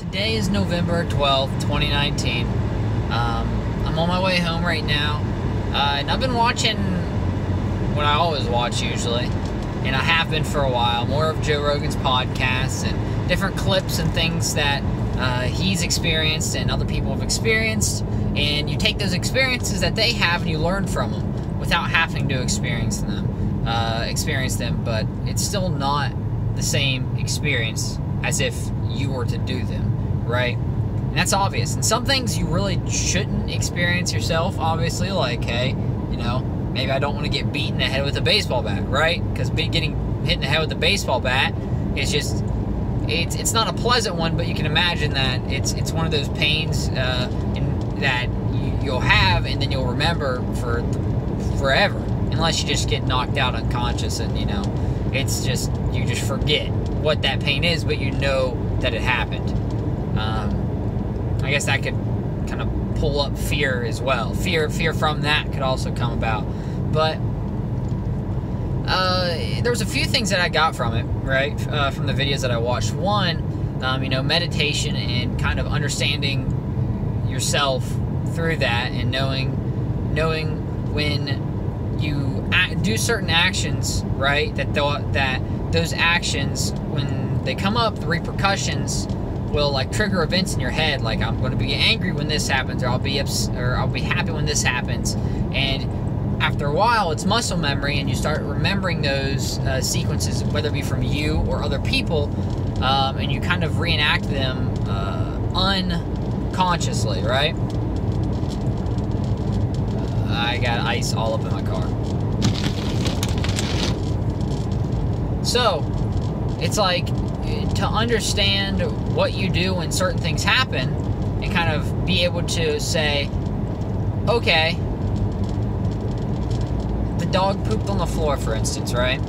Today is November 12th, 2019. I'm on my way home right now. And I've been watching what I always watch usually, and I have been for a while, more of Joe Rogan's podcasts and different clips and things that he's experienced and other people have experienced, and you take those experiences that they have and you learn from them without having to experience them, but it's still not the same experience as if you were to do them, right? And that's obvious. And some things you really shouldn't experience yourself, obviously, like, hey, you know, maybe I don't want to get beat in the head with a baseball bat, right? Because getting hit in the head with a baseball bat is just, it's not a pleasant one, but you can imagine that it's one of those pains that you'll have and then you'll remember for forever, unless you just get knocked out unconscious and, you know, it's just, you just forget what that pain is, but you know that it happened. I guess that could kind of pull up fear as well. Fear from that could also come about. But there was a few things that I got from it, right? From the videos that I watched. One, you know, meditation and kind of understanding yourself through that, and knowing when you do certain actions, right? That those actions, when they come up, the repercussions will like trigger events in your head. Like, I'm going to be angry when this happens, or I'll be happy when this happens. And after a while, it's muscle memory, and you start remembering those sequences, whether it be from you or other people, and you kind of reenact them unconsciously, right? I got ice all up in my car. So, it's like, to understand what you do when certain things happen, and kind of be able to say, okay, the dog pooped on the floor, for instance, right?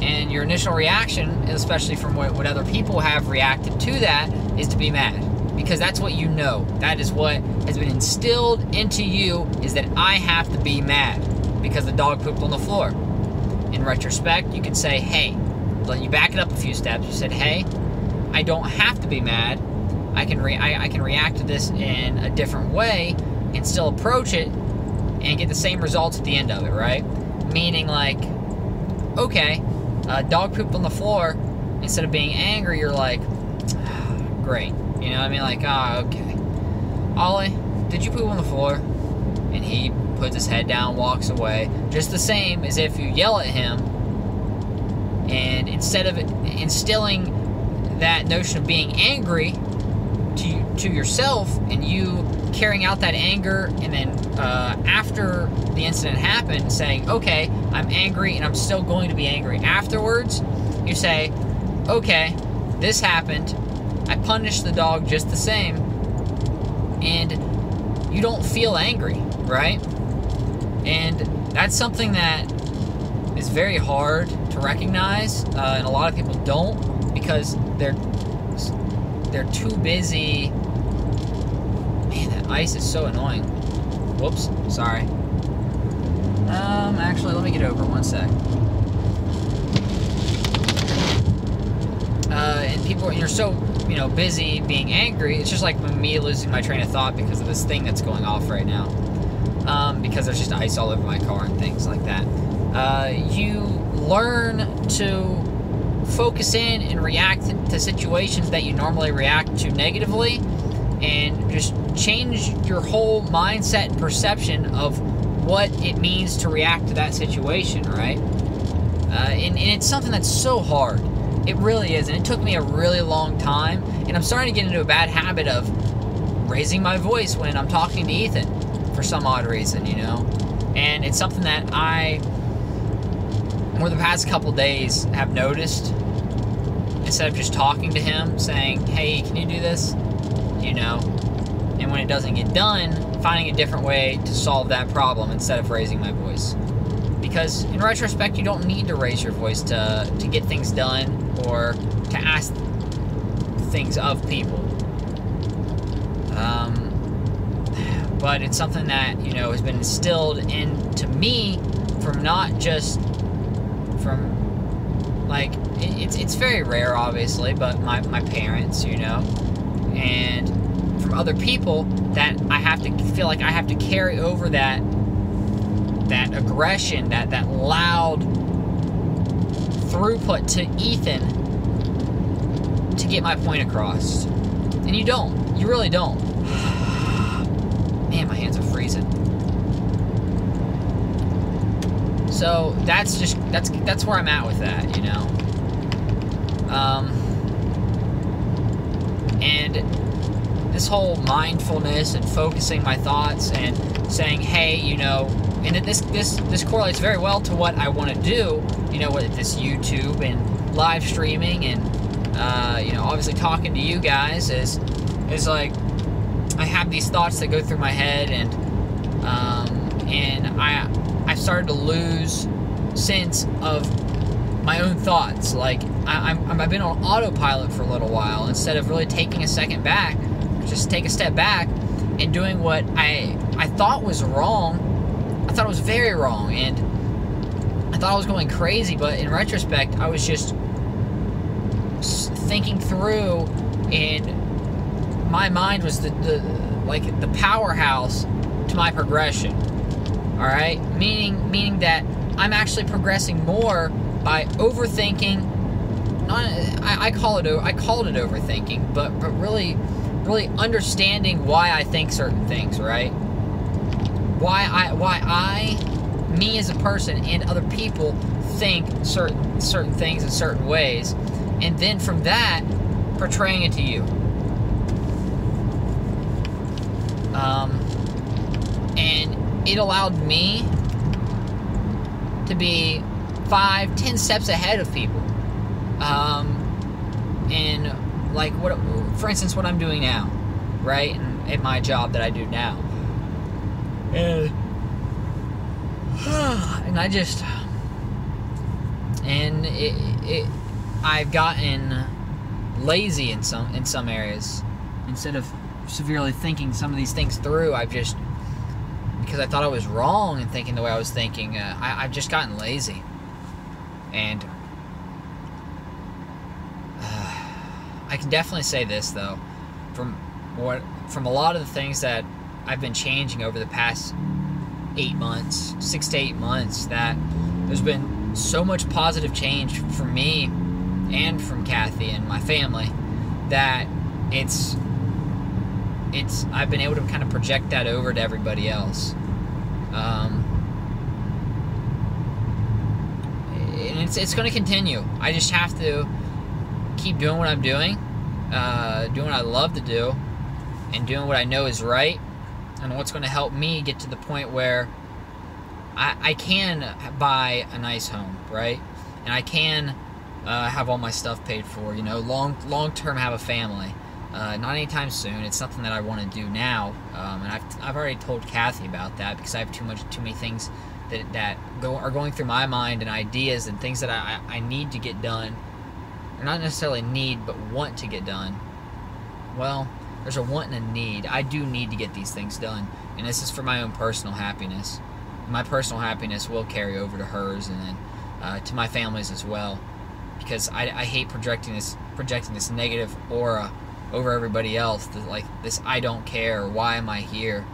And your initial reaction, especially from what other people have reacted to that, is to be mad. Because that's what you know. That is what has been instilled into you, is that I have to be mad because the dog pooped on the floor. In retrospect, you could say, hey, let you back it up a few steps. You said, hey, I don't have to be mad. I can react to this in a different way and still approach it and get the same results at the end of it, right? Meaning, like, okay, dog pooped on the floor. Instead of being angry, you're like, great. You know what I mean? Like, okay. Ollie, did you poop on the floor? And he puts his head down, walks away. Just the same as if you yell at him, and instead of instilling that notion of being angry to yourself, and you carrying out that anger, and then after the incident happened, saying, okay, I'm angry, and I'm still going to be angry afterwards, you say, okay, this happened, I punished the dog just the same, and you don't feel angry, right? And that's something that is very hard to recognize, and a lot of people don't, because they're too busy. Man, that ice is so annoying. Whoops, sorry. Actually, let me get over one sec. And people, you're so, you know, busy being angry. It's just like me losing my train of thought because of this thing that's going off right now. Because there's just ice all over my car and things like that. You learn to focus in and react to situations that you normally react to negatively, and just change your whole mindset and perception of what it means to react to that situation, right? And it's something that's so hard. It really is, and it took me a really long time, and I'm starting to get into a bad habit of raising my voice when I'm talking to Ethan for some odd reason, you know? And it's something that I, over the past couple days, have noticed. Instead of just talking to him, saying, hey, can you do this? You know? And when it doesn't get done, finding a different way to solve that problem instead of raising my voice. Because in retrospect, you don't need to raise your voice to get things done or to ask things of people. But it's something that, you know, has been instilled into me from not just from, like, it's very rare, obviously, but my parents, you know, and from other people, that I have to feel like I have to carry over that aggression, that loud throughput to Ethan to get my point across. And you don't. You really don't. Man, my hands are freezing. So that's where I'm at with that, you know. And this whole mindfulness and focusing my thoughts and saying, hey, you know, and this correlates very well to what I want to do, you know, with this YouTube and live streaming and you know, obviously talking to you guys is like I have these thoughts that go through my head, and I started to lose sense of my own thoughts. Like I've been on autopilot for a little while instead of really taking a second back, just take a step back and doing what I thought was wrong. I thought it was very wrong, and I thought I was going crazy, but in retrospect, I was just thinking through, and my mind was the powerhouse to my progression. All right, meaning that I'm actually progressing more by overthinking. I called it overthinking, but really understanding why I think certain things, right? Why I, me as a person and other people think certain things in certain ways, and then from that, portraying it to you. And it allowed me to be 5-10 steps ahead of people. And like for instance, what I'm doing now, right? And at my job that I do now. And I've gotten lazy in some areas. Instead of severely thinking some of these things through, because I thought I was wrong in thinking the way I was thinking, I've just gotten lazy. And I can definitely say this, though, from a lot of the things that I've been changing over the past 8 months, 6 to 8 months, that there's been so much positive change for me and from Kathy and my family that I've been able to kind of project that over to everybody else. And it's going to continue. I just have to keep doing what I'm doing, doing what I love to do, and doing what I know is right, and what's going to help me get to the point where I can buy a nice home, right? And I can have all my stuff paid for, you know, long term have a family. Not anytime soon. It's something that I want to do now, and I've already told Kathy about that, because I have too many things that are going through my mind, and ideas and things that I need to get done, or not necessarily need, but want to get done. Well, there's a want and a need. I do need to get these things done, and this is for my own personal happiness. My personal happiness will carry over to hers, and then to my family's as well, because I hate projecting this negative aura over everybody else, like this I don't care, or why am I here,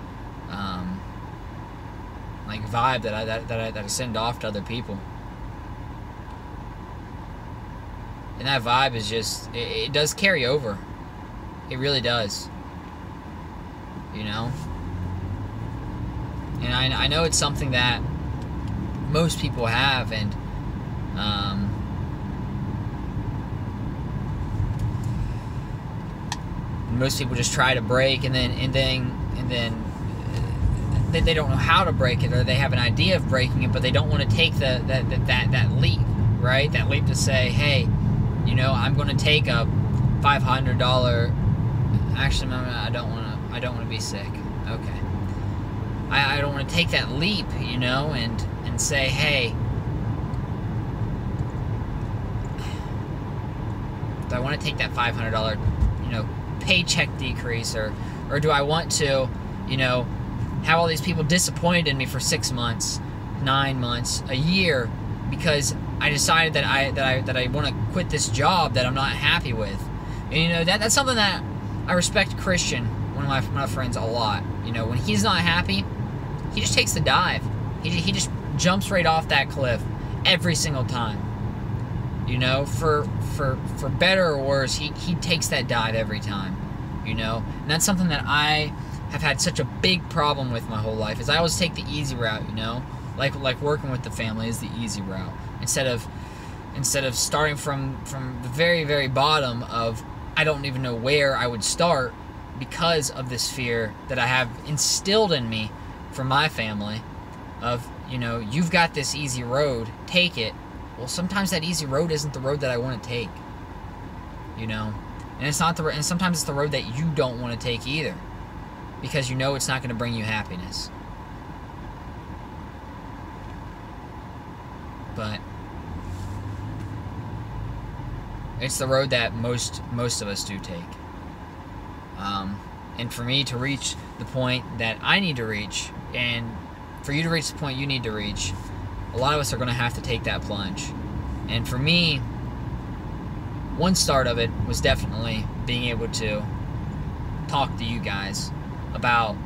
like vibe that I send off to other people. And that vibe is just, it does carry over. It really does. You know? And I know it's something that most people have, and most people just try to break, and then they don't know how to break it, or they have an idea of breaking it, but they don't want to take that leap, right? That leap to say, hey, you know, I'm going to take a $500. Actually, I don't want to be sick. Okay. I don't want to take that leap, you know, and say, hey, do I want to take that $500, you know, paycheck decrease, or do I want to, you know, have all these people disappointed in me for 6 months, 9 months, a year, because I decided that I want to quit this job that I'm not happy with. And, you know, that's something that I respect Christian, one of my friends, a lot. You know, when he's not happy, he just takes the dive. He just jumps right off that cliff every single time. You know, for better or worse, he takes that dive every time. You know, and that's something that I have had such a big problem with my whole life. Is I always take the easy route. You know, like working with the family is the easy route instead of starting from the very, very bottom of I don't even know where I would start because of this fear that I have instilled in me from my family of, you know, you've got this easy road, take it. Well, sometimes that easy road isn't the road that I want to take, you know, and it's not and sometimes it's the road that you don't want to take either because you know it's not going to bring you happiness. But it's the road that most of us do take. And for me to reach the point that I need to reach, and for you to reach the point you need to reach, a lot of us are going to have to take that plunge. And for me, one start of it was definitely being able to talk to you guys about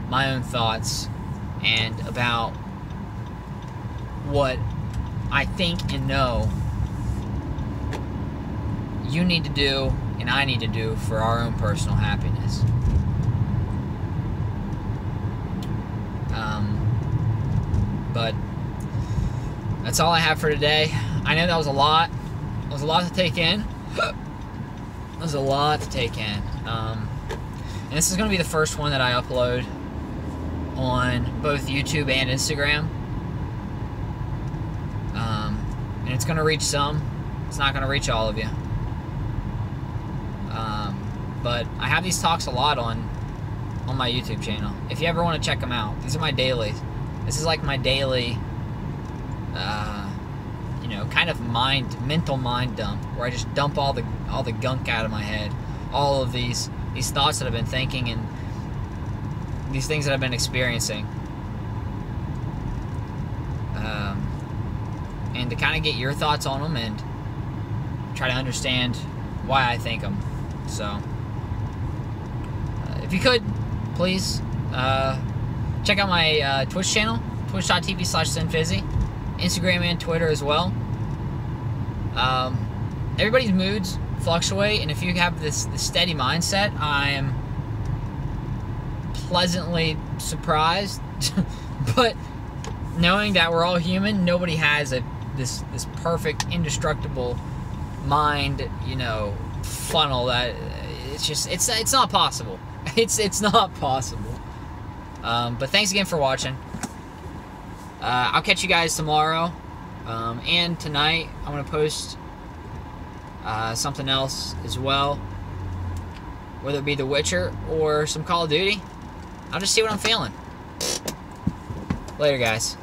my own thoughts and about what I think and know you need to do and I need to do for our own personal happiness. But that's all I have for today. I know that was a lot. It was a lot to take in. It was a lot to take in. And this is going to be the first one that I upload on both YouTube and Instagram. And it's going to reach some. It's not going to reach all of you. But I have these talks a lot on my YouTube channel. If you ever want to check them out, these are my dailies. This is like my daily, you know, kind of mental mind dump, where I just dump all the gunk out of my head, all of these thoughts that I've been thinking and these things that I've been experiencing, and to kind of get your thoughts on them and try to understand why I think them. So, if you could, please check out my Twitch channel, twitch.tv/ZenFizzy, Instagram and Twitter as well. Everybody's moods fluctuate, and if you have this steady mindset, I am pleasantly surprised. But knowing that we're all human, nobody has this perfect, indestructible mind, you know, funnel that it's not possible. It's not possible. But thanks again for watching. I'll catch you guys tomorrow, and tonight I'm gonna post something else as well, whether it be The Witcher or some Call of Duty. I'll just see what I'm feeling. Later, guys.